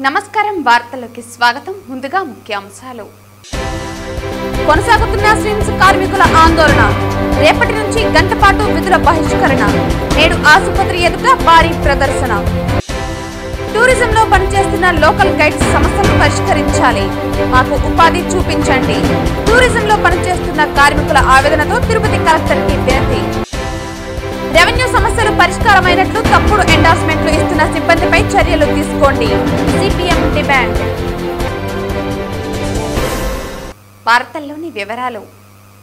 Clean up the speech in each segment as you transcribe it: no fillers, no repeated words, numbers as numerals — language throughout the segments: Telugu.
నమస్కారం వార్తలకు స్వాగతం ముందుగా ముఖ్యాంశాలు కొనసాగుతున్న స్విమ్స్ కార్మికుల ఆందోళన రేపటి నుంచి గంట పాటు విధుల బహిష్కరణ నేడు ఆసుపత్రి ఎదుట భారీ ప్రదర్శన టూరిజంలో పనిచేస్తున్న లోకల్ గైడ్స్ సమస్యలను పరిష్కరించాలి మాకు ఉపాధి చూపించండి టూరిజంలో పనిచేస్తున్న కార్మికుల ఆవేదనతో తిరుపతి కలెక్టర్కి వినతి రెవెన్యూ సమస్యలు పరిష్కారమైనట్లు తప్పుడు ఎండార్స్మెంట్లు ఇస్తున్న సిబ్బందిపై చర్యలు తీసుకోండి సిపిఎం డిమాండ్ వార్తల్లోని వివరాలు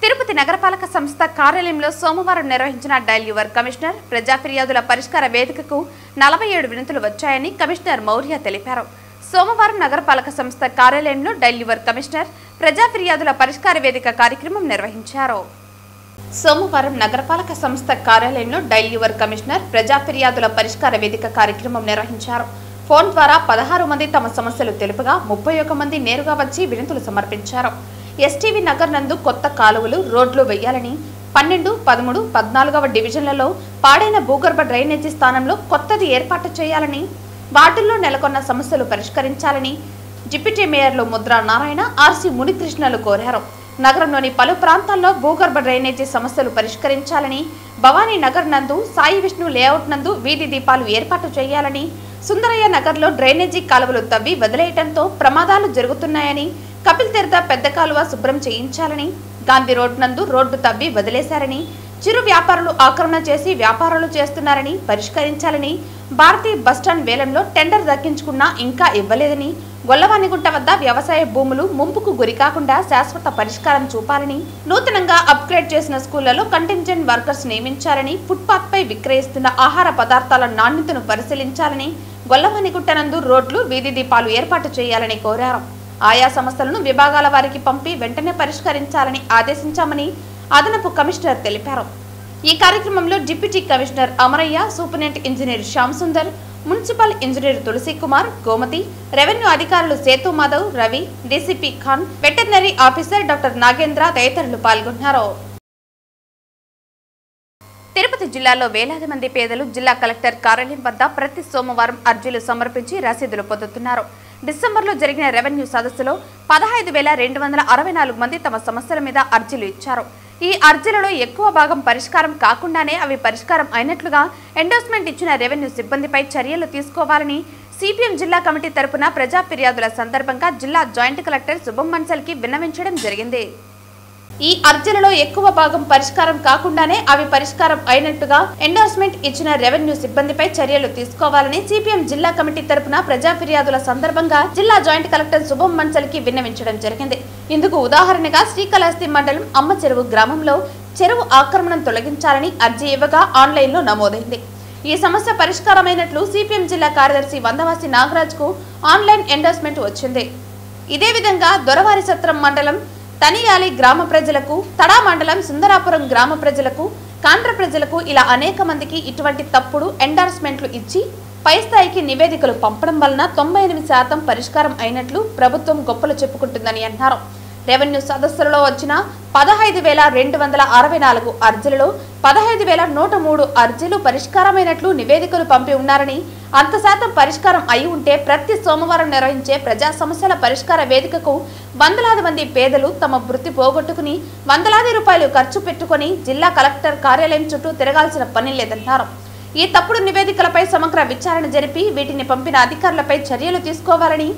తిరుపతి నగరపాలక సంస్థ కార్యాలయంలో సోమవారం నిర్వహించిన డయల్ యువర్ కమిషనర్ ప్రజా ఫిర్యాదుల పరిష్కార వేదికకు 47 వినతులు వచ్చాయని కమిషనర్ మౌర్య తెలిపారు. సోమవారం నగరపాలక సంస్థ కార్యాలయంలో డయల్ యువర్ కమిషనర్ ప్రజా ఫిర్యాదుల పరిష్కార వేదిక కార్యక్రమం నిర్వహించారు. సోమవారం నగరపాలక సంస్థ కార్యాలయంలో డయల్ యువర్ కమిషనర్ ప్రజా ఫిర్యాదుల పరిష్కార వేదిక కార్యక్రమం నిర్వహించారు. ఫోన్ ద్వారా 16 మంది తమ సమస్యలు తెలుపగా 31 మంది నేరుగా వచ్చి వినతులు సమర్పించారు. ఎస్టీవీ నగర్ నందు కొత్త కాలువలు రోడ్లు వేయాలని 12, 13, 14వ డివిజన్లలో పాడైన భూగర్భ డ్రైనేజీ స్థానంలో కొత్తది ఏర్పాటు చేయాలని వార్డుల్లో నెలకొన్న సమస్యలు పరిష్కరించాలని డిప్యూటీ మేయర్లు ముద్రా నారాయణ ఆర్సి మునికృష్ణలు కోరారు. నగరంలోని పలు ప్రాంతాల్లో భూగర్భ డ్రైనేజీ సమస్యలు పరిష్కరించాలని భవానీ నగర్ నందు సాయి విష్ణు లేఅవుట్ నందు వీధి దీపాలు ఏర్పాటు చేయాలని సుందరయ్య నగర్లో డ్రైనేజీ కాలువలు తవ్వి వదిలేయడంతో ప్రమాదాలు జరుగుతున్నాయని కపిల్ తీర్థ పెద్ద కాలువ శుభ్రం చేయించాలని గాంధీ రోడ్ నందు రోడ్డు తవ్వి వదిలేశారని చిరు వ్యాపారులు ఆక్రమణ చేసి వ్యాపారాలు చేస్తున్నారని పరిష్కరించాలని భారతీయ బస్టాండ్ వేలంలో టెండర్ దక్కించుకున్నా ఇంకా ఇవ్వలేదని గొల్లవానిగుంట వద్ద వ్యవసాయ భూములు ముంపుకు గురికాకుండా శాశ్వత పరిష్కారం చూపాలని నూతనంగా అప్గ్రేడ్ చేసిన స్కూళ్లలో కంటింజెంట్ వర్కర్స్ నియమించాలని ఫుట్పాత్ పై విక్రయిస్తున్న ఆహార పదార్థాల నాణ్యతను పరిశీలించాలని గొల్లవానిగుంట నందు రోడ్లు వీధి దీపాలు ఏర్పాటు చేయాలని కోరారు. ఆయా సమస్యలను విభాగాల వారికి పంపి వెంటనే పరిష్కరించాలని ఆదేశించామని అదనపు కమిషనర్ తెలిపారు. ఈ కార్యక్రమంలో deputy commissioner Amarayya, superintendent engineer Shyam Sundar, municipal engineer Tulasi Kumar, Gomathi, revenue అధికారులు Sethu Madhav, Ravi, DCP Khan, veterinary officer doctor Nagendra తదితరులు పాల్గొన్నారు. తిరుపతి జిల్లాలో వేలాది మంది పేదలు జిల్లా కలెక్టర్ కార్యాలయం వద్ద ప్రతి సోమవారం అర్జీలు సమర్పించి రసీదులు పొందుతున్నారు. డిసెంబర్లో జరిగిన రెవెన్యూ సదస్సులో 15,264 మంది తమ సమస్యల మీద అర్జీలు ఇచ్చారు. ఈ అర్జీలలో ఎక్కువ భాగం పరిష్కారం కాకుండానే అవి పరిష్కారం అయినట్లుగా ఎండోర్స్మెంట్ ఇచ్చిన రెవెన్యూ సిబ్బందిపై చర్యలు తీసుకోవాలని సిపిఎం జిల్లా కమిటీ తరపున ప్రజా ఫిర్యాదుల సందర్భంగా జిల్లా జాయింట్ కలెక్టర్ శుభం మన్సల్కి విన్నవించడం జరిగింది. ఈ అర్జీలలో ఎక్కువ భాగం పరిష్కారం కాకుండానే అవి పరిష్కారం అయినట్టుగా ఎండోర్స్మెంట్ ఇచ్చిన రెవెన్యూ సిబ్బందిపై చర్యలు తీసుకోవాలని సిపిఎం జిల్లా కమిటీ తరపున ప్రజా ఫిర్యాదుల సందర్భంగా జిల్లా జాయింట్ కలెక్టర్ శుభం మన్సల్కి విన్నవించడం జరిగింది. ఇందుకు ఉదాహరణగా శ్రీకాళహస్తి మండలం అమ్మ చెరువు గ్రామంలో చెరువు ఆక్రమణను తొలగించాలని అర్జీ ఇవ్వగా ఆన్లైన్లో నమోదైంది. ఈ సమస్య పరిష్కారమైనట్లు సిపిఎం జిల్లా కార్యదర్శి వందవాసి నాగరాజ్ కు ఆన్లైన్ ఎండోర్స్మెంట్ వచ్చింది. ఇదే విధంగా దొరవారి సత్రం మండలం తనియాలి గ్రామ ప్రజలకు, తడా మండలం సుందరాపురం గ్రామ ప్రజలకు, కాండ్ర ప్రజలకు ఇలా అనేక మందికి ఇటువంటి తప్పుడు ఎండార్స్మెంట్లు ఇచ్చి పై స్థాయికి నివేదికలు పంపడం వలన 98% పరిష్కారం అయినట్లు ప్రభుత్వం గొప్పలు చెప్పుకుంటుందని అన్నారు. రెవెన్యూ సదస్సులలో వచ్చిన 15,264 అర్జీలలో 15,103 అర్జీలు పరిష్కారమైనట్లు నివేదికలు పంపి ఉన్నారని, అంత శాతం పరిష్కారం అయి ఉంటే ప్రతి సోమవారం నిర్వహించే ప్రజా సమస్యల పరిష్కార వేదికకు వందలాది మంది పేదలు తమ వృత్తి పోగొట్టుకుని వందలాది రూపాయలు ఖర్చు పెట్టుకుని జిల్లా కలెక్టర్ కార్యాలయం చుట్టూ తిరగాల్సిన పని లేదన్నారు. ఈ తప్పుడు నివేదికలపై సమగ్ర విచారణ జరిపి వీటిని పంపిన అధికారులపై చర్యలు తీసుకోవాలని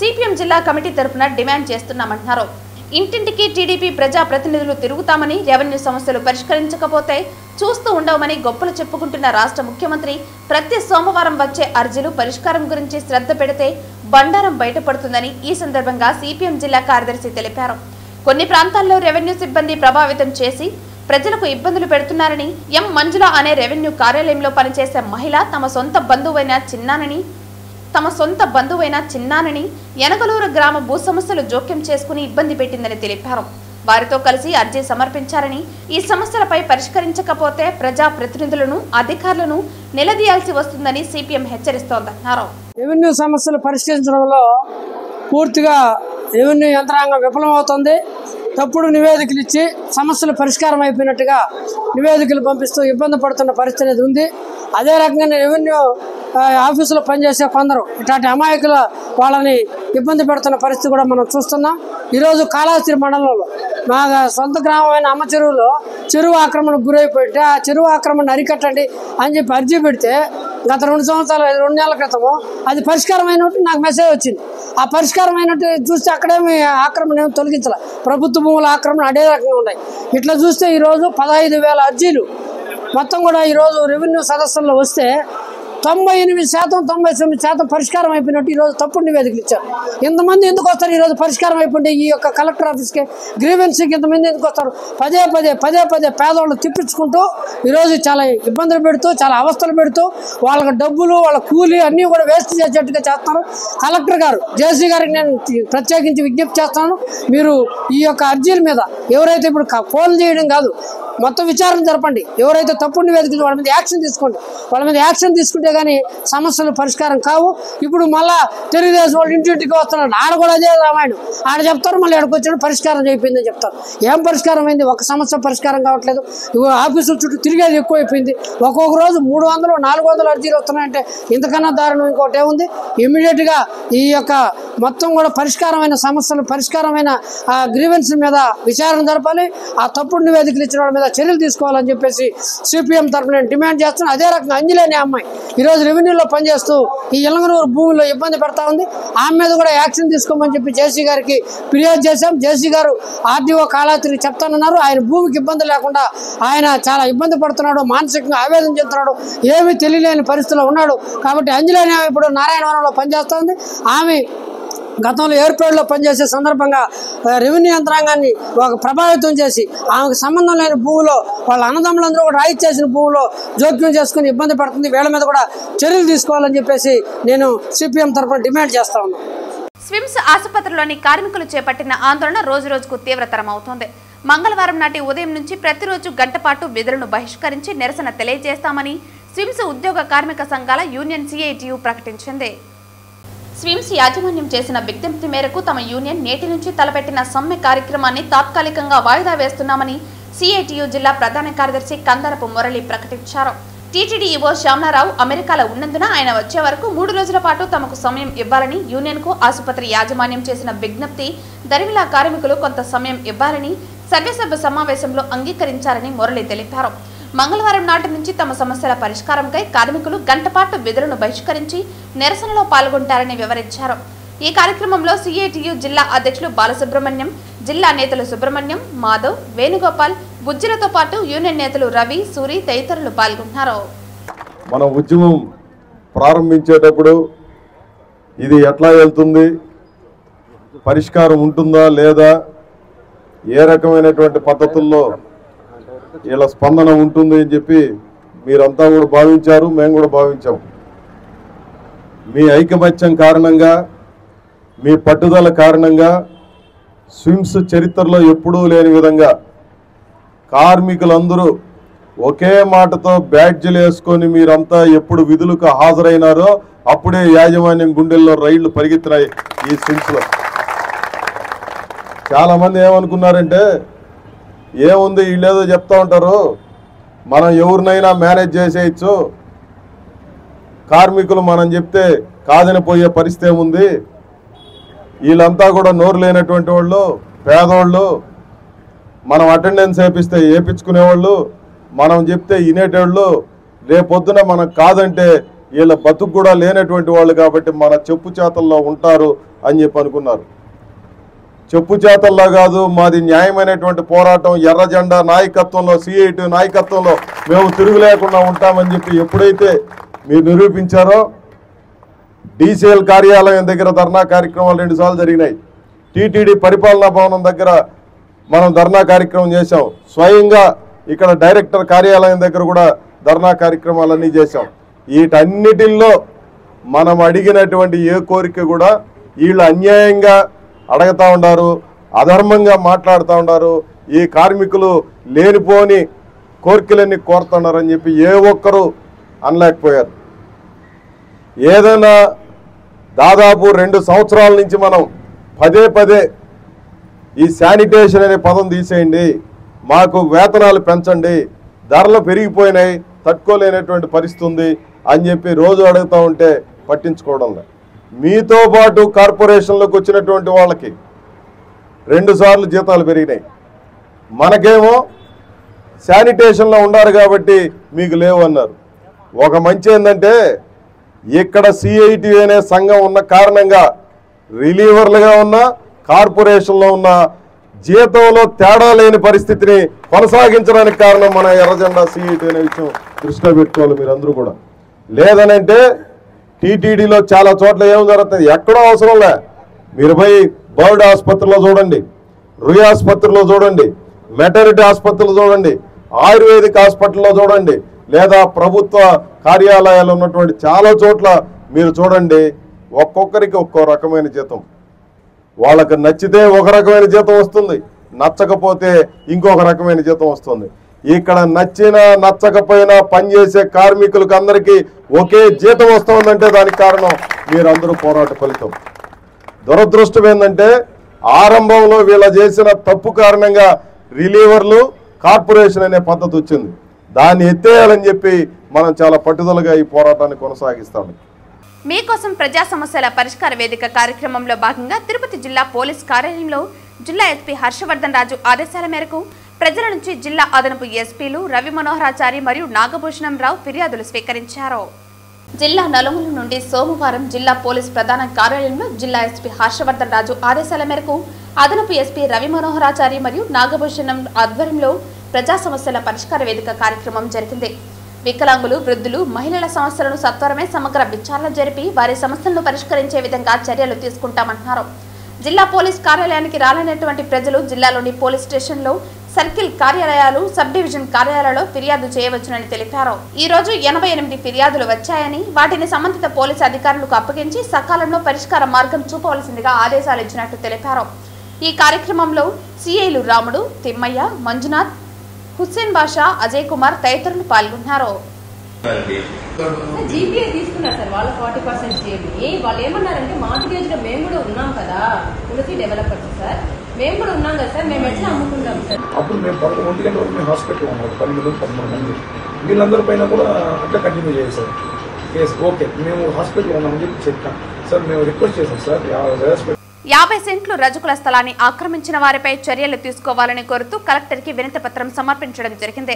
సిపిఎం జిల్లా కమిటీ తరపున డిమాండ్ చేస్తున్నామన్నారు. ఇంటింటికి టీడీపీ ప్రజా ప్రతినిధులు తిరుగుతామని, రెవెన్యూ సమస్యలు పరిష్కరించకపోతే చూస్తూ ఉండవమని గొప్పలు చెప్పుకుంటున్న రాష్ట్ర ముఖ్యమంత్రి ప్రతి సోమవారం వచ్చే అర్జీలు పరిష్కారం గురించి శ్రద్ధ పెడితే బండారం బయటపడుతుందని ఈ సందర్భంగా సిపిఎం జిల్లా కార్యదర్శి తెలిపారు. కొన్ని ప్రాంతాల్లో రెవెన్యూ సిబ్బంది ప్రభావితం చేసి ప్రజలకు ఇబ్బందులు పెడుతున్నారని, ఎం మంజుల అనే రెవెన్యూ కార్యాలయంలో పనిచేసే మహిళ తమ సొంత బంధువైన చిన్నానని యనగలూరు గ్రామ భూ సమస్యలు జోక్యం చేసుకుని ఇబ్బంది పెట్టిందని తెలిపారు. వారితో కలిసి అర్జీ సమర్పించారని, ఈ సమస్యలపై పరిష్కరించకపోతే ప్రజా ప్రతినిధులను, అధికారులను నిలదీయాల్సి వస్తుందని సిపిఎం హెచ్చరిస్తోందన్నారు. రెవెన్యూ సమస్యలు పరిష్కరించడంలో పూర్తిగా రెవెన్యూ యంత్రాంగం విఫలమవుతుంది. తప్పుడు నివేదికలు ఇచ్చి సమస్యలు పరిష్కారం అయిపోయినట్టుగా నివేదికలు పంపిస్తూ ఇబ్బంది పడుతున్న పరిస్థితి ఉంది. అదే రకంగా రెవెన్యూ ఆఫీసులో పనిచేసే కొందరు ఇట్లాంటి అమాయకుల వాళ్ళని ఇబ్బంది పెడుతున్న పరిస్థితి కూడా మనం చూస్తున్నాం. ఈరోజు కాళహస్తి మండలంలో మా సొంత గ్రామమైన అమ్మ చెరువులో చెరువు ఆక్రమణకు గురైపోయింటే ఆ చెరువు ఆక్రమణ అరికట్టండి అని చెప్పి అర్జీ పెడితే గత 2 సంవత్సరాలు 2 నెలల క్రితము అది పరిష్కారం అయినట్టు నాకు మెసేజ్ వచ్చింది. ఆ పరిష్కారం అయినట్టు చూస్తే అక్కడేమి ఆక్రమణ ఏమి తొలగించాలి, ప్రభుత్వ భూముల ఆక్రమణ అదే రకంగా ఉన్నాయి. ఇట్లా చూస్తే ఈరోజు 15,000 అర్జీలు మొత్తం కూడా ఈరోజు రెవెన్యూ సదస్సుల్లో వస్తే 98%, 99% పరిష్కారం అయిపోయినట్టు ఈరోజు తప్పుడు నివేదికలు ఇచ్చారు. ఇంతమంది ఎందుకు వస్తారు ఈరోజు పరిష్కారం అయిపోయింది ఈ యొక్క కలెక్టర్ ఆఫీస్కి గ్రీవెన్స్కి ఇంతమంది ఎందుకు వస్తారు? పదే పదే పేదవాళ్ళు తిప్పించుకుంటూ ఈరోజు చాలా ఇబ్బందులు పెడుతూ చాలా అవస్థలు పెడుతూ వాళ్ళకి డబ్బులు వాళ్ళ కూలీ అన్నీ కూడా వేస్ట్ చేసేట్టుగా చేస్తున్నారు. కలెక్టర్ గారు జేసీ గారికి నేను ప్రత్యేకించి విజ్ఞప్తి చేస్తాను, మీరు ఈ యొక్క అర్జీల మీద ఎవరైతే ఇప్పుడు ఫోన్ చేయడం కాదు, మొత్తం విచారణ జరపండి. ఎవరైతే తప్పుడు నివేదికలు వాళ్ళ మీద యాక్షన్ తీసుకోండి. వాళ్ళ మీద యాక్షన్ తీసుకుంటే కానీ సమస్యలు పరిష్కారం కావు. ఇప్పుడు మళ్ళా తెలుగుదేశం వాళ్ళు ఇంటింటికి వస్తున్నారు, ఆడ కూడా అదే రామాయణం. ఆడ చెప్తారు, మళ్ళీ ఆడకు వచ్చాడు పరిష్కారం అయిపోయిందని చెప్తారు. ఏం పరిష్కారం అయింది? ఒక సమస్య పరిష్కారం కావట్లేదు. ఆఫీసుల చుట్టూ తిరిగేది ఎక్కువైపోయింది. ఒక్కొక్క రోజు 300, 400 అర్జీలు వస్తున్నాయంటే ఇంతకన్నా దారుణం ఇంకోటి ఏముంది? ఇమ్మీడియట్గా ఈ యొక్క మొత్తం కూడా పరిష్కారమైన సమస్యలు పరిష్కారమైన గ్రీవెన్స్ మీద విచారణ జరపాలి. ఆ తప్పుడు నివేదికలు ఇచ్చిన వాళ్ళ మీద చర్యలు తీసుకోవాలని చెప్పేసి సిపిఎం తరఫున నేను డిమాండ్ చేస్తున్నాను. అదే రకంగా అంజలేని అమ్మాయి ఈరోజు రెవెన్యూలో పనిచేస్తూ ఈ ఇలంగనూరు భూమిలో ఇబ్బంది పెడతా ఉంది. ఆమె మీద కూడా యాక్షన్ తీసుకోమని చెప్పి జేసీ గారికి ఫిర్యాదు చేశాం. జేసీ గారు ఆర్డీఓ కాళహస్తికి చెప్తానన్నారు. ఆయన భూమికి ఇబ్బంది లేకుండా ఆయన చాలా ఇబ్బంది పడుతున్నాడు, మానసికంగా ఆవేదన చెందుతున్నాడు, ఏమీ తెలియలేని పరిస్థితిలో ఉన్నాడు. కాబట్టి అంజలేని ఆమె ఇప్పుడు నారాయణవరంలో పనిచేస్తుంది. ఆమె గతంలో ఏర్పేడులో పనిచేసే సందర్భంగా రెవెన్యూ యంత్రాంగాన్ని ఒక ప్రభావితం చేసి ఆమెకు సంబంధం లేని భూమిలో వాళ్ళ అన్నదమ్ములందరూ కూడా రాయి చేసిన భూమిలో జోక్యం చేసుకుని ఇబ్బంది పడుతుంది. వీళ్ళ మీద కూడా చర్యలు తీసుకోవాలని చెప్పేసి నేను సిపిఎం తరఫున డిమాండ్ చేస్తా ఉన్నాను. స్విమ్స్ ఆసుపత్రిలోని కార్మికులు చేపట్టిన ఆందోళన రోజురోజుకు తీవ్రతరం అవుతోంది. మంగళవారం నాటి ఉదయం నుంచి ప్రతిరోజు గంట పాటు విధులను బహిష్కరించి నిరసన తెలియజేస్తామని స్విమ్స్ ఉద్యోగ కార్మిక సంఘాల యూనియన్ సిఐటియు ప్రకటించింది. స్విమ్స్ యాజమాన్యం చేసిన విజ్ఞప్తి మేరకు తమ యూనియన్ నేటి నుంచి తలపెట్టిన సమ్మె కార్యక్రమాన్ని తాత్కాలికంగా వాయిదా వేస్తున్నామని సిఐటియు జిల్లా ప్రధాన కార్యదర్శి కందరపు మురళి ప్రకటించారు. టీటీడీ ఈవో శ్యామలారావు అమెరికాలో ఉన్నందున ఆయన వచ్చే వరకు 3 రోజుల పాటు తమకు సమయం ఇవ్వాలని యూనియన్కు ఆసుపత్రి యాజమాన్యం చేసిన విజ్ఞప్తి దరిమిలా కార్మికులు కొంత సమయం ఇవ్వాలని సర్వసభ్య సమావేశంలో అంగీకరించారని మురళి తెలిపారు. మంగళవారం నాటి నుంచి తమ సమస్యల పరిష్కారంకై కార్మికులు గంటపాటు విధులను బహిష్కరించి నిరసనలో పాల్గొంటారని వివరించారు. ఈ కార్యక్రమంలో సిఐటియు జిల్లా అధ్యక్షులు బాలసుబ్రహ్మణ్యం, జిల్లా నేతలు సుబ్రహ్మణ్యం, మాధవ్, వేణుగోపాల్, బుజ్జిలతో పాటు యూనియన్ నేతలు రవి, సూరి తదితరులు పాల్గొన్నారు. మన ఉద్యమం ప్రారంభించేటప్పుడు ఇది ఎట్లా వెళ్తుంది, పరిష్కారం ఉంటుందా లేదా, ఏ రకమైనటువంటి పద్ధతుల్లో ఇలా స్పందన ఉంటుంది అని చెప్పి మీరంతా కూడా భావించారు, మేము కూడా భావించాం. మీ ఐకమత్యం కారణంగా, మీ పట్టుదల కారణంగా స్విమ్స్ చరిత్రలో ఎప్పుడూ లేని విధంగా కార్మికులందరూ ఒకే మాటతో బ్యాడ్జీలు వేసుకొని మీరంతా ఎప్పుడు విధులకు హాజరైనారో అప్పుడే యాజమాన్యం గుండెల్లో రైళ్లు పరిగెత్తినాయి. ఈ స్విమ్స్లో చాలామంది ఏమనుకున్నారంటే, ఏముంది వీళ్ళేదో చెప్తా ఉంటారు, మనం ఎవరినైనా మేనేజ్ చేసేయచ్చు, కార్మికులు మనం చెప్తే కాదని పోయే పరిస్థితి ఏముంది, వీళ్ళంతా కూడా నోరు లేనటువంటి వాళ్ళు, పేదవాళ్ళు, మనం అటెండెన్స్ వేపిస్తే వేయించుకునేవాళ్ళు, మనం చెప్తే వినేటోళ్ళు, రేపొద్దున మనం కాదంటే వీళ్ళ బతుకు కూడా లేనటువంటి వాళ్ళు కాబట్టి మన చెప్పు చేతల్లో ఉంటారు అని చెప్పి అనుకున్నారు. చెప్పు చేతల్లో కాదు, మాది న్యాయమైనటువంటి పోరాటం, ఎర్ర జెండా నాయకత్వంలో, సిఐటి నాయకత్వంలో మేము తిరుగు లేకుండా ఉంటామని చెప్పి ఎప్పుడైతే మీరు నిరూపించారో, డీసీఎల్ కార్యాలయం దగ్గర ధర్నా కార్యక్రమాలు 2 సార్లు జరిగినాయి. టీటీడీ పరిపాలనా భవనం దగ్గర మనం ధర్నా కార్యక్రమం చేశాం. స్వయంగా ఇక్కడ డైరెక్టర్ కార్యాలయం దగ్గర కూడా ధర్నా కార్యక్రమాలన్నీ చేశాం. వీటన్నిటిల్లో మనం అడిగినటువంటి ఏ కోరిక కూడా వీళ్ళు అన్యాయంగా అడగతా ఉన్నారు, అధర్మంగా మాట్లాడుతూ ఉన్నారు, ఈ కార్మికులు లేనిపోని కోరికలన్నీ కోరుతున్నారని చెప్పి ఏ ఒక్కరూ అనలేకపోయారు. ఏదైనా దాదాపు 2 సంవత్సరాల నుంచి మనం పదే ఈ శానిటేషన్ అనే పదం తీసేయండి, మాకు వేతనాలు పెంచండి, ధరలు పెరిగిపోయినాయి, తట్టుకోలేనటువంటి పరిస్థితి ఉంది, అని చెప్పి రోజు అడుగుతూ ఉంటే పట్టించుకోవడం లేదు. మీతో పాటు కార్పొరేషన్లోకి వచ్చినటువంటి వాళ్ళకి 2 సార్లు జీతాలు పెరిగినాయి. మనకేమో శానిటేషన్లో ఉన్నారు కాబట్టి మీకు లేవు అన్నారు. ఒక మంచి ఏంటంటే ఇక్కడ సిఐటి అనే సంఘం ఉన్న కారణంగా రిలీవర్లుగా ఉన్న కార్పొరేషన్లో ఉన్న జీతంలో తేడా లేని పరిస్థితిని కొనసాగించడానికి కారణం మన ఎర్రజెండా సిఐటి అనే విషయం దృష్టిలో పెట్టుకోవాలి మీరందరూ కూడా. లేదనంటే టీటీడీలో చాలా చోట్ల ఏం జరుగుతుంది, ఎక్కడో అవసరం లే. మీరు పోయి బర్డ్ ఆసుపత్రిలో చూడండి, రుయ్ ఆసుపత్రిలో చూడండి, మెటర్నిటీ ఆసుపత్రిలో చూడండి, ఆయుర్వేదిక్ హాస్పిటల్లో చూడండి, లేదా ప్రభుత్వ కార్యాలయాలు ఉన్నటువంటి చాలా చోట్ల మీరు చూడండి. ఒక్కొక్కరికి ఒక్కో రకమైన జీతం. వాళ్ళకి నచ్చితే ఒక రకమైన జీతం వస్తుంది, నచ్చకపోతే ఇంకొక రకమైన జీతం వస్తుంది. ఇక్కడ నచ్చినా నచ్చకపోయినా పనిచేసే కార్మికులకు అందరికీ ఒకే జీతం వస్తుందంటే దానికి కారణం మీరందరూ పోరాట ఫలితం. దురదృష్టం ఏంటంటే ఆరంభంలో వీళ్ళ చేసిన తప్పు కారణంగా రిలీవర్లు కార్పొరేషన్ అనే పద్ధతి వచ్చింది. దాన్ని ఎత్తేయాలని చెప్పి మనం చాలా పట్టుదలగా ఈ పోరాటాన్ని కొనసాగిస్తాము. మీకోసం ప్రజా సమస్యల పరిష్కార వేదిక కార్యక్రమంలో భాగంగా తిరుపతి జిల్లా పోలీస్ కార్యాలయంలో జిల్లా ఎస్పీ హర్షవర్ధన్ రాజు ఆదేశాల మేరకు ప్రజల నుంచి జిల్లా అదనపు ఎస్పీలు రవి మనోహరాచారి మరియు నాగభూషణం రావు ఫిర్యాదులు స్వీకరించారు. జిల్లా నలుమూల నుండి సోమవారం జిల్లా పోలీస్ ప్రధాన కార్యాలయంలో జిల్లా ఎస్పీ హర్షవర్ధన్ రాజు ఆదేశాల మేరకు అదనపు ఎస్పీ రవి మనోహరాచారి మరియు నాగభూషణం ఆధ్వర్యంలో ప్రజా సమస్యల పరిష్కార వేదిక కార్యక్రమం జరిగింది. వికలాంగులు, వృద్ధులు, మహిళల సమస్యలను సత్వరమే సమగ్ర విచారణ జరిపి వారి సమస్యలను పరిష్కరించే విధంగా చర్యలు తీసుకుంటామన్నారు. జిల్లా పోలీస్ కార్యాలయానికి రాలేనటువంటి ప్రజలు జిల్లాలోని పోలీస్ స్టేషన్లో, సర్కిల్ కార్యాలయాలు, సబ్ డివిజన్ కార్యాలయాల్లో ఫిర్యాదు చేయవచ్చునని తెలిపారు. ఈ రోజు 88 ఫిర్యాదులు వచ్చాయని వాటిని సంబంధిత పోలీసు అధికారులకు అప్పగించి సకాలంలో పరిష్కార మార్గం చూపవలసిందిగా ఆదేశాలు ఇచ్చినట్టు తెలిపారు. ఈ కార్యక్రమంలో సిఐలు రాముడు, తిమ్మయ్య, మంజునాథ్, హుస్సేన్ బాషా, అజయ్ కుమార్ తదితరులు పాల్గొన్నారు. జీపీఏ తీసుకున్నారు సార్ వాళ్ళ 40% జీపీ. వాళ్ళు ఏమన్నారంటే మార్టిగేజ్ లో మేము కూడా ఉన్నాం కదా, తులసి డెవలపర్స్ సార్, మేము కూడా ఉన్నాం కదా సార్, మేము ఎట్లా అమ్ముకుంటాం సార్. అప్పుడు మేము 11 గంటల వరకు మేము హాస్పిటల్ ఉన్నాం, 12-13 మంది. వీళ్ళందరి పైన కూడా అట్లా కంటిన్యూ చేశారు కేసు. ఓకే, మేము హాస్పిటల్ ఉన్నామని చెప్పి చెప్పాం సార్. మేము రిక్వెస్ట్ చేశాం సార్ 50 సెంట్లు రజకుల స్థలాన్ని ఆక్రమించిన వారిపై చర్యలు తీసుకోవాలని కోరుతూ కలెక్టర్కి వినతి పత్రం సమర్పించడం జరిగింది.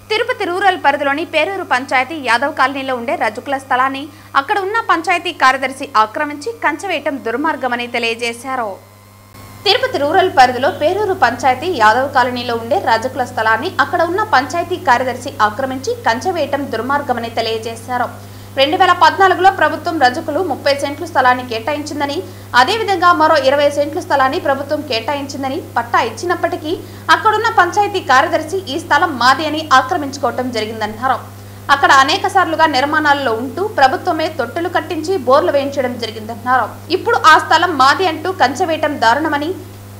తిరుపతి రూరల్ పరిధిలోని పేరూరు పంచాయతీ యాదవ్ కాలనీలో ఉండే రజకుల స్థలాన్ని అక్కడ ఉన్న పంచాయతీ కార్యదర్శి ఆక్రమించి కంచెవేయటం దుర్మార్గమని తెలియజేశారు. తిరుపతి రూరల్ పరిధిలో పేరూరు పంచాయతీ యాదవ్ కాలనీలో ఉండే రజకుల స్థలాన్ని అక్కడ ఉన్న పంచాయతీ కార్యదర్శి ఆక్రమించి కంచెవేయటం దుర్మార్గమని తెలియజేశారు. 2014లో ప్రభుత్వం రజకులు 30 సెంట్లు స్థలాన్ని కేటాయించిందని, అదేవిధంగా మరో 20 సెంట్లు స్థలాన్ని ప్రభుత్వం కేటాయించిందని పట్టా ఇచ్చినప్పటికీ అక్కడున్న పంచాయతీ కార్యదర్శి ఈ స్థలం మాది అని ఆక్రమించుకోవటం జరిగిందన్నారు. అక్కడ అనేక సార్లుగా నిర్మాణాల్లో ఉంటూ ప్రభుత్వమే తొట్టెలు కట్టించి బోర్లు వేయించడం జరిగిందన్నారు. ఇప్పుడు ఆ స్థలం మాది అంటూ కంచె వేయటం దారుణమని,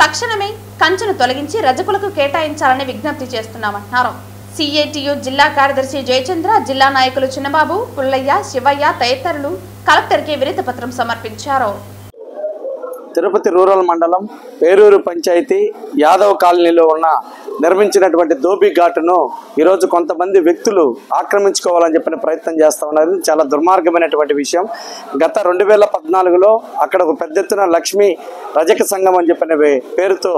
తక్షణమే కంచెను తొలగించి రజకులకు కేటాయించాలని విజ్ఞప్తి చేస్తున్నామన్నారు. సిఐటియు జిల్లా కార్యదర్శి జయచంద్ర, జిల్లా నాయకులు చిన్నబాబు, పుల్లయ్య, శివయ్య తదితరులు కలెక్టర్కి వినతి పత్రం సమర్పించారు. తిరుపతి రూరల్ మండలం పేరూరు పంచాయతీ యాదవ్ కాలనీలో ఉన్న నిర్మించినటువంటి దోబీ ఘాటును ఈరోజు కొంతమంది వ్యక్తులు ఆక్రమించుకోవాలని చెప్పిన ప్రయత్నం చేస్తూ ఉన్నారు. చాలా దుర్మార్గమైనటువంటి విషయం. గత 2014లో అక్కడ ఒక పెద్ద ఎత్తున లక్ష్మీ రజక సంఘం అని చెప్పిన పేరుతో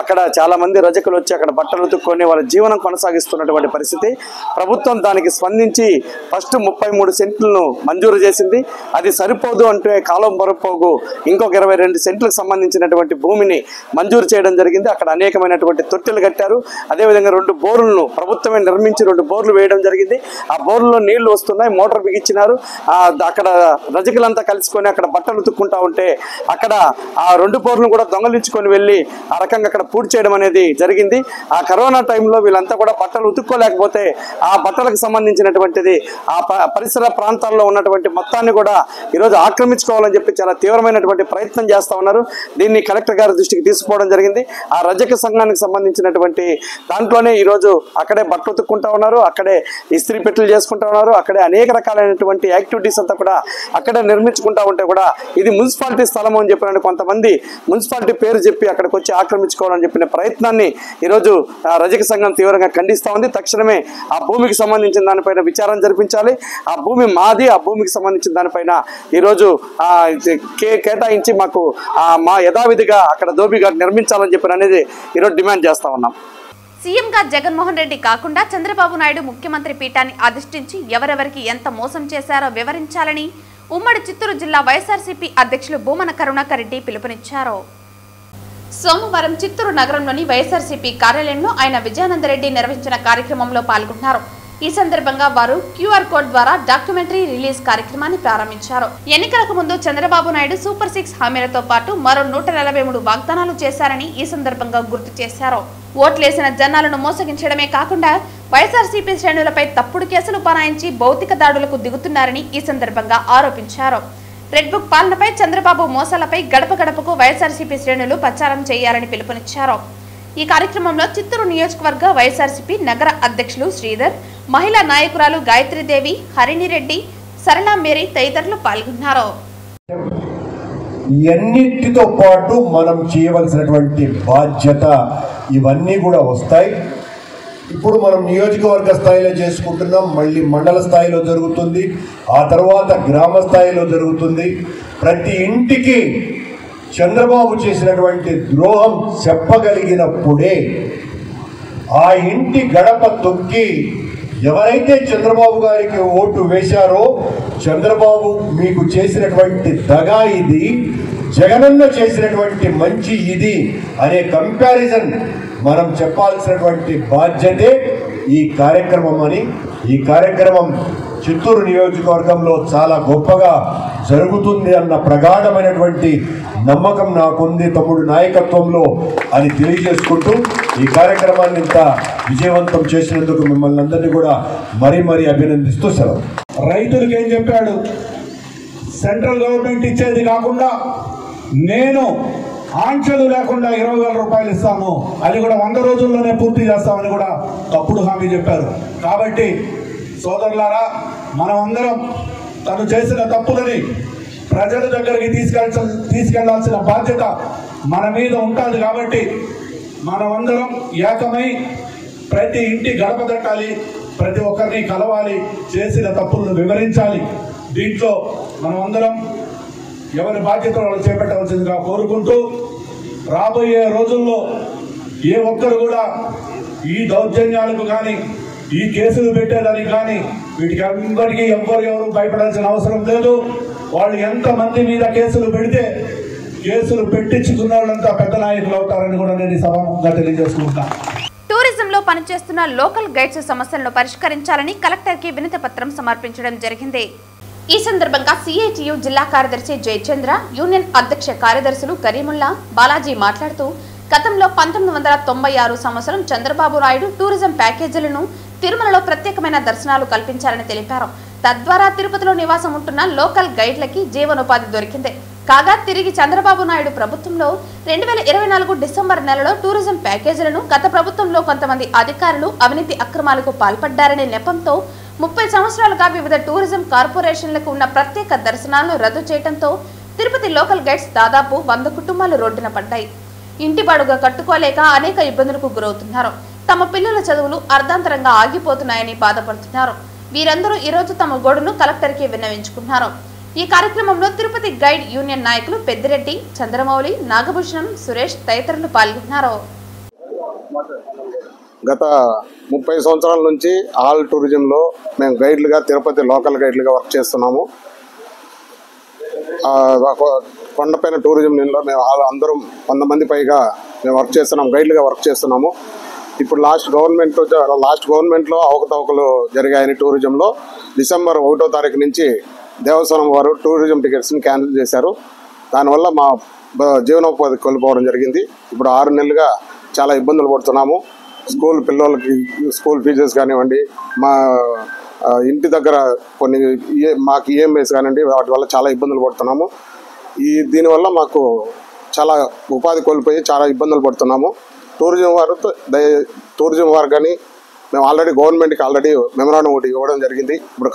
అక్కడ చాలా మంది రజకులు వచ్చి అక్కడ బట్టలు ఉతుక్కొని వాళ్ళ జీవనం కొనసాగిస్తున్నటువంటి పరిస్థితి. ప్రభుత్వం దానికి స్పందించి ఫస్ట్ 33 సెంట్లను మంజూరు చేసింది. అది సరిపోదు అంటే కాలం బొరపోగు ఇంకొక 22 సెంట్లకు సంబంధించినటువంటి భూమిని మంజూరు చేయడం జరిగింది. అక్కడ అనేకమైనటువంటి తొట్టెలు కట్టారు. అదేవిధంగా 2 బోర్లను ప్రభుత్వమే నిర్మించి 2 బోర్లు వేయడం జరిగింది. ఆ బోర్లలో నీళ్లు వస్తున్నాయి, మోటార్ బిగించినారు. అక్కడ రజకులంతా కలుసుకొని అక్కడ బట్టలు ఉతుక్కుంటా ఉంటే అక్కడ ఆ 2 బోర్లను కూడా దొంగలించుకొని వెళ్ళి ఆ రకంగా అక్కడ పూర్తి చేయడం అనేది జరిగింది. ఆ కరోనా టైంలో వీళ్ళంతా కూడా బట్టలు ఉతుక్కోలేకపోతే ఆ బట్టలకు సంబంధించినటువంటిది ఆ పరిసర ప్రాంతాల్లో ఉన్నటువంటి మొత్తాన్ని కూడా ఈరోజు ఆక్రమించుకోవాలని చెప్పి చాలా తీవ్రమైనటువంటి ప్రయత్నం చేస్తూ ఉన్నారు. దీన్ని కలెక్టర్ గారి దృష్టికి తీసుకుపోవడం జరిగింది. ఆ రజక సంఘానికి సంబంధించినటువంటి దాంట్లోనే ఈరోజు అక్కడే బట్టలు ఉతుక్కుంటా ఉన్నారు, అక్కడే ఇస్త్రీ పెట్టెలు చేసుకుంటా ఉన్నారు, అక్కడే అనేక రకాలైనటువంటి యాక్టివిటీస్ అంతా కూడా అక్కడే నిర్మించుకుంటా ఉంటే కూడా ఇది మున్సిపాలిటీ స్థలం అని చెప్పిన కొంతమంది మున్సిపాలిటీ పేరు చెప్పి అక్కడికి వచ్చి ఆక్రమించుకోవాలని చెప్పిన ప్రయత్నాన్ని ఈరోజు రజక సంఘం తీవ్రంగా ఖండిస్తూ ఉంది. తక్షణమే ఆ భూమికి సంబంధించిన దానిపైన విచారణ జరిపించాలి. ఆ భూమి మాది, ఆ భూమికి సంబంధించిన దానిపైన ఈరోజు కేటాయించి మాకు మా యథావిధిగా అక్కడ దోబిఘాట్ నిర్మించాలని చెప్పి అనేది ఈరోజు డిమాండ్ చేస్తా ఉన్నాం. సీఎంగా జగన్మోహన్ రెడ్డి కాకుండా చంద్రబాబు నాయుడు ముఖ్యమంత్రి పీఠాన్ని అధిష్ఠించి ఎవరెవరికి ఎంత మోసం చేశారో వివరించాలని ఉమ్మడి చిత్తూరు జిల్లా వైఎస్ఆర్సీపీ అధ్యక్షులు భూమన కరుణాకర్ రెడ్డి పిలుపునిచ్చారు. సోమవారం చిత్తూరు నగరంలోని వైఎస్ఆర్సీపీ కార్యాలయంలో ఆయన విజయానందరెడ్డి నిర్వహించిన కార్యక్రమంలో పాల్గొన్నారు. ఈ సందర్భంగా వారు క్యూఆర్ కోడ్ ద్వారా డాక్యుమెంటరీ రిలీజ్ కార్యక్రమాన్ని ప్రారంభించారు. ఎన్నికలకు ముందు చంద్రబాబు నాయుడు సూపర్ 6 హామీలతో పాటు మరో 143 వాగ్దానాలు చేశారని ఈ సందర్భంగా గుర్తు చేశారు. ఓట్లేసిన జనాలను మోసగించడమే కాకుండా వైఎస్ఆర్సీపీ శ్రేణులపై తప్పుడు కేసులు బనాయించి భౌతిక దాడులకు దిగుతున్నారని ఈ సందర్భంగా ఆరోపించారు. రెడ్ బుక్ పాలనపై చంద్రబాబు మోసాలపై గడప గడపకు వైఎస్ఆర్సీపీ శ్రేణులు ప్రచారం చేయాలని పిలుపునిచ్చారు. ఈ కార్యక్రమంలో చిత్తూరు నియోజకవర్గ వైఎస్ఆర్సీపీ నగర అధ్యక్షులు శ్రీధర్, మహిళా నాయకురాలు గాయత్రీదేవి, హరిణిరెడ్డి, సరళా మేరీ తదితరులు పాల్గొన్నారు. ఇవన్నిటితో పాటు మనం చేయవలసినటువంటి బాధ్యత ఇవన్నీ కూడా వస్తాయి. ఇప్పుడు మనం నియోజకవర్గ స్థాయిలో చేసుకుంటున్నాం, మళ్ళీ మండల స్థాయిలో జరుగుతుంది, ఆ తర్వాత గ్రామ స్థాయిలో జరుగుతుంది. ప్రతి ఇంటికి చంద్రబాబు చేసినటువంటి ద్రోహం చెప్పగలిగినప్పుడే ఆ ఇంటి గడప తొక్కి ఎవరైతే చంద్రబాబు గారికి ఓటు వేశారో చంద్రబాబు మీకు చేసినటువంటి దగా ఇది, జగనన్న చేసినటువంటి మంచి ఇది అనే కంపారిజన్ మనం చెప్పాల్సినటువంటి బాధ్యతే ఈ కార్యక్రమం అని. ఈ కార్యక్రమం చిత్తూరు నియోజకవర్గంలో చాలా గొప్పగా జరుగుతుంది అన్న ప్రగాఢమైనటువంటి నమ్మకం నాకుంది తమ్ముడు నాయకత్వంలో అని తెలియజేసుకుంటూ ఈ కార్యక్రమాన్ని ఇంత విజయవంతం చేసినందుకు మిమ్మల్ని అందరినీ కూడా మరీ అభినందిస్తూ సెలవు. రైతులకు ఏం చెప్పాడు? సెంట్రల్ గవర్నమెంట్ ఇచ్చేది కాకుండా నేను ఆంక్షలు లేకుండా 20,000 రూపాయలు ఇస్తాను, అది కూడా 100 రోజుల్లోనే పూర్తి చేస్తామని కూడా తప్పుడు హామీ చెప్పారు. కాబట్టి సోదరులారా, మనం అందరం తను చేసిన తప్పులని ప్రజల దగ్గరికి తీసుకెళ్లాల్సిన బాధ్యత మన మీద ఉంటుంది. కాబట్టి మనమందరం ఏకమై ప్రతి ఇంటి గడప తట్టాలి, ప్రతి ఒక్కరిని కలవాలి, చేసిన తప్పులను వివరించాలి. దీంట్లో మనమందరం ఎవరి బాధ్యత వాళ్ళు చేపట్టవలసిందిగా కోరుకుంటూ, రాబోయే రోజుల్లో ఏ ఒక్కరు కూడా ఈ దౌర్జన్యాలకు కానీ ఈ కేసులు పెట్టేదానికి కానీ వీటికి అందరికీ ఎవరు భయపడాల్సిన అవసరం లేదు. వాళ్ళు ఎంతమంది మీద కేసులు పెడితే కేసులు పెట్టించుకున్న వాళ్ళంతా పెద్ద నాయకులు అవుతారని కూడా నేను సభాముఖంగా తెలియజేసుకుంటాను. టూరిజంలో పనిచేస్తున్న లోకల్ గైడ్స్ సమస్యలను పరిష్కరించాలని కలెక్టర్కి వినతి పత్రం సమర్పించడం జరిగింది. ఈ సందర్భంగా సిఐటియు జిల్లా కార్యదర్శి జయచంద్ర, యూనియన్ అధ్యక్ష కార్యదర్శులు కరీముల్లా, బాలాజీ మాట్లాడుతూ గతంలో 1996 సంవత్సరం చంద్రబాబు నాయుడు టూరిజం ప్యాకేజీలను తిరుమలలో ప్రత్యేకమైన దర్శనాలు కల్పించారని తెలిపారు. తద్వారా తిరుపతిలో నివాసం ఉంటున్న లోకల్ గైడ్లకి జీవనోపాధి దొరికింది. కాగా తిరిగి చంద్రబాబు నాయుడు ప్రభుత్వంలో 2024 డిసెంబర్ నెలలో టూరిజం ప్యాకేజీలను గత ప్రభుత్వంలో కొంతమంది అధికారులు అవినీతి అక్రమాలకు పాల్పడ్డారనే నెపంతో 30 సంవత్సరాలుగా వివిధ టూరిజం కార్పొరేషన్లకు ఉన్న ప్రత్యేక దర్శనాలను రద్దు చేయడంతో తిరుపతి లోకల్ గైడ్స్ దాదాపు 100 కుటుంబాలు రోడ్డున పడ్డాయి. ఇంటి బాడుగా కట్టుకోలేక అనేక ఇబ్బందులకు గురవుతున్నారు. తమ పిల్లల చదువులు అర్ధాంతరంగా ఆగిపోతున్నాయని బాధపడుతున్నారు. వీరందరూ ఈరోజు తమ గోడును కలెక్టర్కి విన్నవించుకున్నారు. ఈ కార్యక్రమంలో తిరుపతి గైడ్ యూనియన్ నాయకులు పెద్దిరెడ్డి, చంద్రమౌళి, నాగభూషణం, సురేష్ తదితరులు పాల్గొన్నారు. గత 30 సంవత్సరాల నుంచి ఆల్ టూరిజంలో మేము గైడ్లుగా తిరుపతి లోకల్ గైడ్లుగా వర్క్ చేస్తున్నాము. కొండపైన టూరిజంలో మేము అందరం 100 మంది పైగా మేము వర్క్ చేస్తున్నాం, గైడ్లుగా వర్క్ చేస్తున్నాము. ఇప్పుడు లాస్ట్ గవర్నమెంట్లో అవకతవకలు జరిగాయని టూరిజంలో డిసెంబర్ 1వ తారీఖు నుంచి దేవస్థానం వారు టూరిజం టికెట్స్ని క్యాన్సిల్ చేశారు. దానివల్ల మా జీవనోపాధి కోల్పోవడం జరిగింది. ఇప్పుడు 6 నెలలుగా చాలా ఇబ్బందులు పడుతున్నాము. పిల్లలకి స్కూల్ ఫీజెస్ కానివ్వండి, మా ఇంటి దగ్గర కొన్ని మాకు ఈఎంఐస్ కానివ్వండి, వాటి వల్ల చాలా ఇబ్బందులు పడుతున్నాము. దీనివల్ల మాకు చాలా ఉపాధి కోల్పోయి చాలా ఇబ్బందులు పడుతున్నాము. టూరిజం వారు కానీ మేము ఆల్రెడీ గవర్నమెంట్కి ఆల్రెడీ మెమరాండం ఒకటి ఇవ్వడం జరిగింది. ఇప్పుడు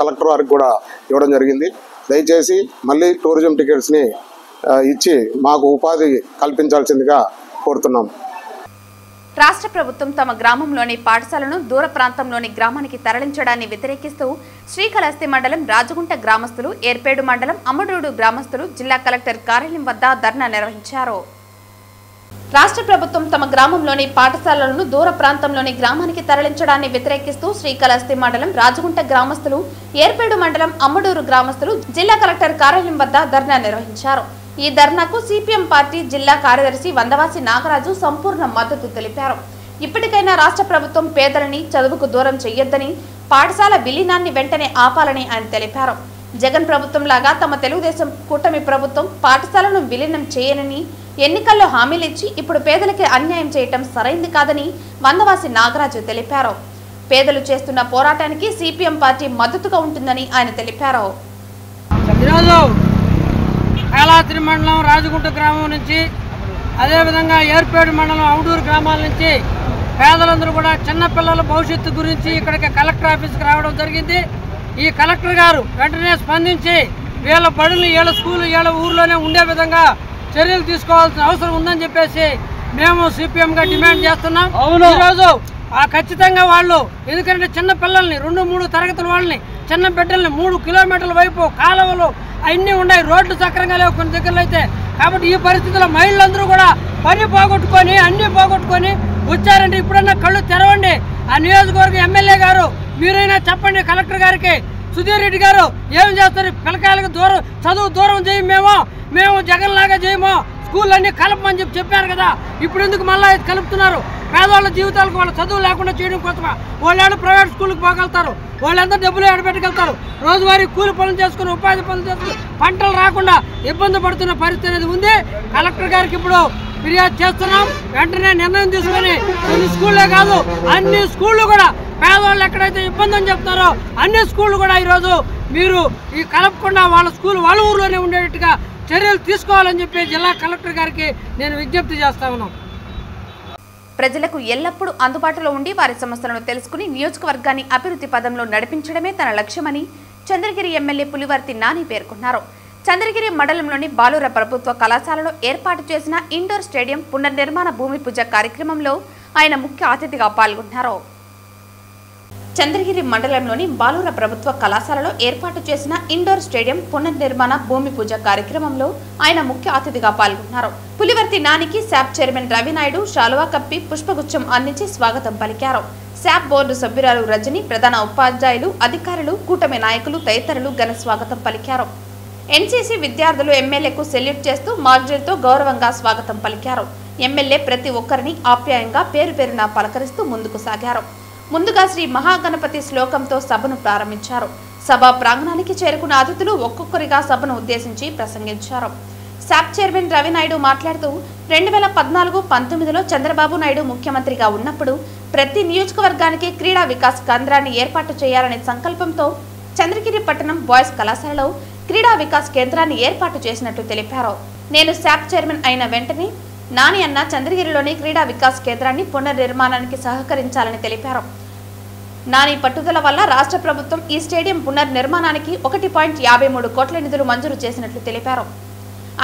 కలెక్టర్ వారికి కూడా ఇవ్వడం జరిగింది. దయచేసి మళ్ళీ టూరిజం టికెట్స్ని ఇచ్చి మాకు ఉపాధి కల్పించాల్సిందిగా కోరుతున్నాం. రాష్ట్ర ప్రభుత్వం తమ గ్రామంలోని పాఠశాలను దూర ప్రాంతంలోని గ్రామానికి తరలించడాన్ని వ్యతిరేకిస్తూ శ్రీకాళహస్తి మండలం రాజగుంట గ్రామస్తులు, ఏర్పేడు మండలం అమ్మడూడు గ్రామస్తులు జిల్లా కలెక్టర్ కార్యాలయం వద్ద ధర్నా నిర్వహించారు. రాష్ట్ర ప్రభుత్వం తమ గ్రామంలోని పాఠశాలలను దూర ప్రాంతంలోని గ్రామానికి తరలించడాన్ని వ్యతిరేకిస్తూ శ్రీకాళహస్తి మండలం రాజగుంట గ్రామస్తులు, ఏర్పేడు మండలం అమ్మడూరు గ్రామస్తులు జిల్లా కలెక్టర్ కార్యాలయం వద్ద ధర్నా నిర్వహించారు. ఈ ధర్నాకు సిపిఎం పార్టీ జిల్లా కార్యదర్శి వందవాసి నాగరాజు సంపూర్ణ మద్దతు తెలిపారు. ఇప్పటికైనా రాష్ట్ర ప్రభుత్వం పేదలని చదువుకు దూరం చేయొద్దని, పాఠశాల విలీనాన్ని వెంటనే ఆపాలని ఆయన తెలిపారు. జగన్ ప్రభుత్వం లాగా తమ తెలుగుదేశం కూటమి ప్రభుత్వం పాఠశాలను విలీనం చేయనని ఎన్నికల్లో హామీలిచ్చి ఇప్పుడు పేదలకి అన్యాయం చేయటం సరైంది కాదని వందవాసి నాగరాజు తెలిపారు. పేదలు చేస్తున్న పోరాటానికి సిపిఎం పార్టీ మద్దతుగా ఉంటుందని ఆయన తెలిపారు. కాళహస్తి మండలం రాజగుంట గ్రామం నుంచి, అదేవిధంగా ఏర్పేడు మండలం అవుడూరు గ్రామాల నుంచి పేదలందరూ కూడా చిన్నపిల్లల భవిష్యత్తు గురించి ఇక్కడికి కలెక్టర్ ఆఫీస్కి రావడం జరిగింది. ఈ కలెక్టర్ గారు వెంటనే స్పందించి వీళ్ళ బడులు, వీళ్ళ స్కూలు, వీళ్ళ ఊర్లోనే ఉండే విధంగా చర్యలు తీసుకోవాల్సిన అవసరం ఉందని చెప్పేసి మేము సిపిఎంగా డిమాండ్ చేస్తున్నాం. ఈరోజు ఖచ్చితంగా వాళ్ళు, ఎందుకంటే చిన్న పిల్లల్ని 2-3 తరగతుల వాళ్ళని, చిన్న బిడ్డల్ని 3 కిలోమీటర్ల వైపు కాలువలు అన్నీ ఉన్నాయి, రోడ్లు సక్రంగా లేవు కొన్ని దగ్గరలో అయితే. కాబట్టి ఈ పరిస్థితుల్లో మహిళలందరూ కూడా పని పోగొట్టుకొని అన్నీ పోగొట్టుకొని వచ్చారంటే ఇప్పుడన్నా కళ్ళు తెరవండి. ఆ నియోజకవర్గ ఎమ్మెల్యే గారు మీరైనా చెప్పండి కలెక్టర్ గారికి, సుధీర్ రెడ్డి గారు ఏం చేస్తారు? పిల్లకాయలకు చదువు దూరం చేయము, మేము జగన్ లాగా చేయము, స్కూల్ అన్ని కలపమని చెప్పారు కదా, ఇప్పుడు ఎందుకు మళ్ళీ కలుపుతున్నారు? పేదవాళ్ళ జీవితాలకు వాళ్ళ చదువు లేకుండా చేయడం కోసమా? వాళ్ళు ప్రైవేట్ స్కూల్కి పోగలుగుతారు, వాళ్ళంతా డబ్బులు ఎడబెట్టగలుగుతారు, రోజువారీ కూలి పనులు చేసుకుని ఉపాధి పనులు చేసుకుని పంటలు రాకుండా ఇబ్బంది పడుతున్న పరిస్థితి అనేది ఉంది. కలెక్టర్ గారికి ఇప్పుడు ఫిర్యాదు చేస్తున్నాం. వెంటనే నిర్ణయం తీసుకొని కొన్ని స్కూళ్ళే కాదు అన్ని స్కూళ్ళు కూడా పేదవాళ్ళు ఎక్కడైతే ఇబ్బంది అని చెప్తారో అన్ని స్కూళ్ళు కూడా ఈరోజు మీరు ఈ కలపకుండా వాళ్ళ స్కూల్ వాళ్ళ ఊర్లోనే ఉండేట్టుగా చర్యలు తీసుకోవాలని చెప్పి జిల్లా కలెక్టర్ గారికి నేను విజ్ఞప్తి చేస్తా ఉన్నాను. ప్రజలకు ఎల్లప్పుడూ అందుబాటులో ఉండి వారి సమస్యలను తెలుసుకుని నియోజకవర్గాన్ని అభివృద్ధి పదంలో నడిపించడమే తన లక్ష్యమని చంద్రగిరి ఎమ్మెల్యే పులివర్తి నాని పేర్కొన్నారు. చంద్రగిరి మండలంలోని బాలుర ప్రభుత్వ కళాశాలలో ఏర్పాటు చేసిన ఇండోర్ స్టేడియం పునర్నిర్మాణ భూమి పూజ కార్యక్రమంలో ఆయన ముఖ్య అతిథిగా పాల్గొన్నారు. చంద్రగిరి మండలంలోని బాలుర ప్రభుత్వ కళాశాలలో ఏర్పాటు చేసిన ఇండోర్ స్టేడియం పునర్నిర్మాణ భూమి పూజ కార్యక్రమంలో ఆయన ముఖ్య అతిథిగా పాల్గొన్నారు. పులివర్తి నానికి శాప్ చైర్మన్ రవినాయుడు శాలువా కప్పి పుష్పగుచ్చం అందించి స్వాగతం పలికారు. శాప్ బోర్డు సభ్యురాలు రజని, ప్రధాన ఉపాధ్యాయులు, అధికారులు, కూటమి నాయకులు తదితరులు ఘన స్వాగతం పలికారు. ఎన్సీసీ విద్యార్థులు ఎమ్మెల్యేకు సెల్యూట్ చేస్తూ మార్జిల్తో గౌరవంగా స్వాగతం పలికారు. ఎమ్మెల్యే ప్రతి ఒక్కరిని ఆప్యాయంగా పేరు పేరున పలకరిస్తూ ముందుకు సాగారు. ముందుగా శ్రీ మహాగణపతి శ్లోకంతో సభను ప్రారంభించారు. సభా ప్రాంగణానికి చేరుకున్న అతిథులు ఒక్కొక్కరిగా సభను ఉద్దేశించి ప్రసంగించారు. శాప్ చైర్మన్ రవినాయుడు మాట్లాడుతూ 2014-19లో చంద్రబాబు నాయుడు ముఖ్యమంత్రిగా ఉన్నప్పుడు ప్రతి నియోజకవర్గానికి క్రీడా వికాస్ కేంద్రాన్ని ఏర్పాటు చేయాలనే సంకల్పంతో చంద్రగిరి పట్టణం బాయ్స్ కళాశాలలో క్రీడా వికాస్ కేంద్రాన్ని ఏర్పాటు చేసినట్లు తెలిపారు. నేను శాప్ చైర్మన్ అయిన వెంటనే నాని అన్న చంద్రగిరిలోని క్రీడా వికాస్ కేంద్రాన్ని పునర్నిర్మాణానికి సహకరించాలని తెలిపారు. నాని పట్టుదల వల్ల రాష్ట్ర ప్రభుత్వం ఈ స్టేడియం పునర్నిర్మాణానికి 1.53 కోట్ల నిధులు మంజూరు చేసినట్లు తెలిపారు.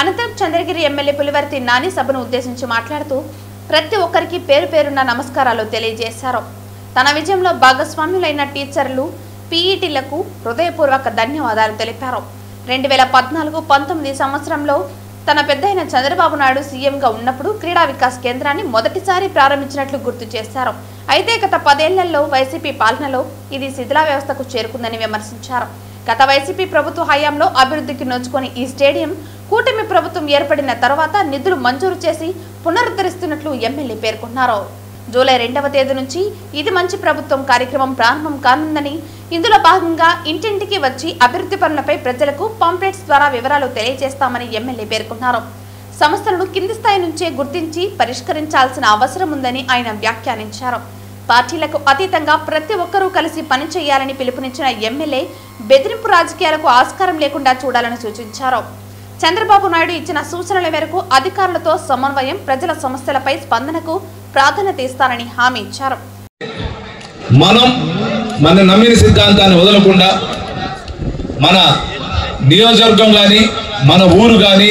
అనంతరం చంద్రగిరి ఎమ్మెల్యే పులివర్తి నాని సభను ఉద్దేశించి మాట్లాడుతూ ప్రతి ఒక్కరికి పేరు పేరున్న నమస్కారాలు తెలియజేశారు. తన విజయంలో భాగస్వాములైన టీచర్లు, పీఈటీలకు హృదయపూర్వక ధన్యవాదాలు తెలిపారు. 2014-19 సంవత్సరంలో తన పెద్దయిన చంద్రబాబు నాయుడు సీఎంగా ఉన్నప్పుడు క్రీడా వికాస్ కేంద్రాన్ని మొదటిసారి ప్రారంభించినట్లు గుర్తు చేశారు. అయితే గత 10 ఏళ్లలో వైసీపీ పాలనలో ఇది శిథిలా వ్యవస్థకు చేరుకుందని విమర్శించారు. గత వైసీపీ ప్రభుత్వ హయాంలో అభివృద్ధికి నోచుకొని ఈ స్టేడియం కూటమి ప్రభుత్వం ఏర్పడిన తర్వాత నిధులు మంజూరు చేసి పునరుద్ధరిస్తున్నట్లు ఎమ్మెల్యే పేర్కొన్నారు. జూలై 2వ తేదీ నుంచి ఇది మంచి ప్రభుత్వం కార్యక్రమం ప్రారంభం కానుందని, ఇందులో భాగంగా ఇంటింటికి వచ్చి అభివృద్ధి పనులపై ప్రజలకు పాంప్లెట్స్ ద్వారా వివరాలు తెలియజేస్తామని ఎమ్మెల్యే పేర్కొన్నారు. సమస్యలను కింది స్థాయి నుంచే గుర్తించి పరిష్కరించాల్సిన అవసరం ఉందని ఆయన వ్యాఖ్యానించారు. పార్టీలకు అతీతంగా ప్రతి ఒక్కరూ కలిసి పనిచేయాలని పిలుపునిచ్చిన ఎమ్మెల్యే బెదిరింపు రాజకీయాలకు ఆస్కారం లేకుండా చూడాలని సూచించారు. చంద్రబాబు నాయుడు ఇచ్చిన సూచనల మేరకు అధికారులతో సమన్వయం, ప్రజల సమస్యలపై స్పందనకు ప్రాధాన్యత ఇస్తానని హామీ ఇచ్చారు. మనం మన నమ్మిన సిద్ధాంతాన్ని వదలకుండా మన నియోజకవర్గం కానీ మన ఊరు కానీ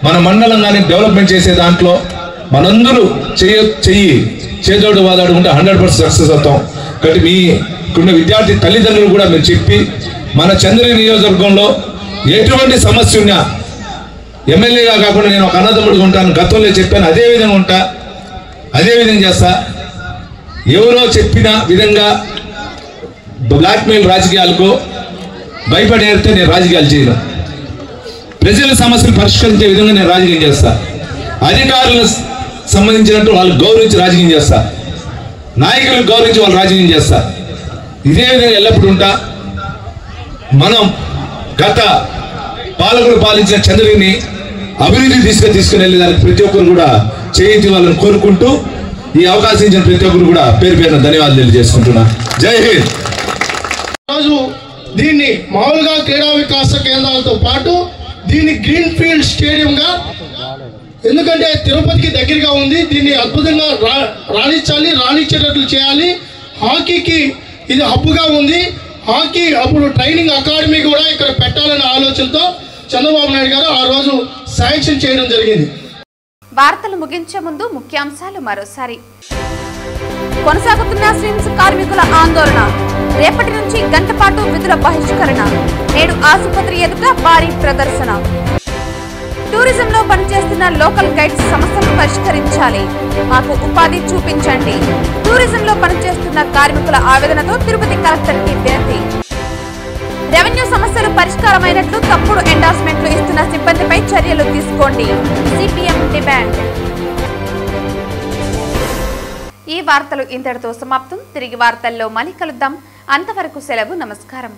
మన మండలం కానీ డెవలప్మెంట్ చేసే దాంట్లో మనందరూ చేదోడు వాదాడుకుంటే 100% సక్సెస్ అవుతాం. కాబట్టి మీ కొన్ని విద్యార్థి తల్లిదండ్రులు కూడా మీరు చెప్పి మన చంద్రగిరి నియోజకవర్గంలో ఎటువంటి సమస్య ఉన్నా ఎమ్మెల్యేగా కాకుండా నేను ఒక అన్నదమ్ముడుగా ఉంటాను, గతంలో చెప్పాను, అదే విధంగా ఉంటా, అదే విధంగా చేస్తా. ఎవరో చెప్పిన విధంగా బ్లాక్మెయిల్ రాజకీయాలకు భయపడేస్తే నేను రాజకీయాలు చేయను. ప్రజల సమస్యలు పరిష్కరించే విధంగా నేను రాజకీయం చేస్తా. అధికారులకు సంబంధించినట్టు వాళ్ళు గౌరవించి రాజకీయం చేస్తా, నాయకులకు గౌరవించి వాళ్ళు రాజకీయం చేస్తా. ఇదే విధంగా ఎల్లప్పుడూ ఉంటా. మనం గత పాలకులు పాలించిన చంద్రగిరిని అభివృద్ధి తీసుకుని వెళ్ళేదానికి ప్రతి ఒక్కరు కూడా చేయించి వాళ్ళని కోరుకుంటూ ఈ అవకాశం ఇచ్చిన ప్రతి ఒక్కరు కూడా పేరు పేరున ధన్యవాదాలు తెలియజేసుకుంటున్నా. జై హింద్. రోజు దీన్ని మామూలుగా క్రీడా వికాస కేంద్రాలతో పాటు దీన్ని గ్రీన్ ఫీల్డ్ స్టేడియంగా, ఎందుకంటే తిరుపతికి దగ్గరగా ఉంది, దీన్ని అద్భుతంగా రాణించేటట్లు చేయాలి. హాకీకి ఇది హబ్బుగా ఉంది. హాకీ అప్పుడు ట్రైనింగ్ అకాడమీ కూడా ఇక్కడ పెట్టాలనే ఆలోచనతో చంద్రబాబు నాయుడు గారు ఆ రోజు శాంక్షన్ చేయడం జరిగింది. వార్తలు ముగించే ముందు ముఖ్యాంశాలు మరోసారి. కొనసాగుతున్న స్విమ్స్ కార్మికుల ఆందోళన, రేపటి నుంచి గంట పాటు విధుల బహిష్కరణ, నేడు ఆసుపత్రి ఎదుట భారీ ప్రదర్శన. టూరిజంలో పనిచేస్తున్న లోకల్ గైడ్స్ సమస్యలు పరిష్కరించాలి, మాకు ఉపాధి చూపించండి. టూరిజంలో పనిచేస్తున్న కార్మికుల ఆవేదనతో తిరుపతి కలెక్టర్కి వినతి. రెవెన్యూ సమస్యలు పరిష్కారమైనట్లు తప్పుడు ఎండార్స్మెంట్లు ఇస్తున్న సిబ్బందిపై చర్యలు తీసుకోండి, సిపిఎం డిమాండ్. ఈ వార్తలు ఇంతటితో సమాప్తం. తిరిగి వార్తల్లో మళ్ళీ కలుద్దాం. అంతవరకు సెలవు. నమస్కారం.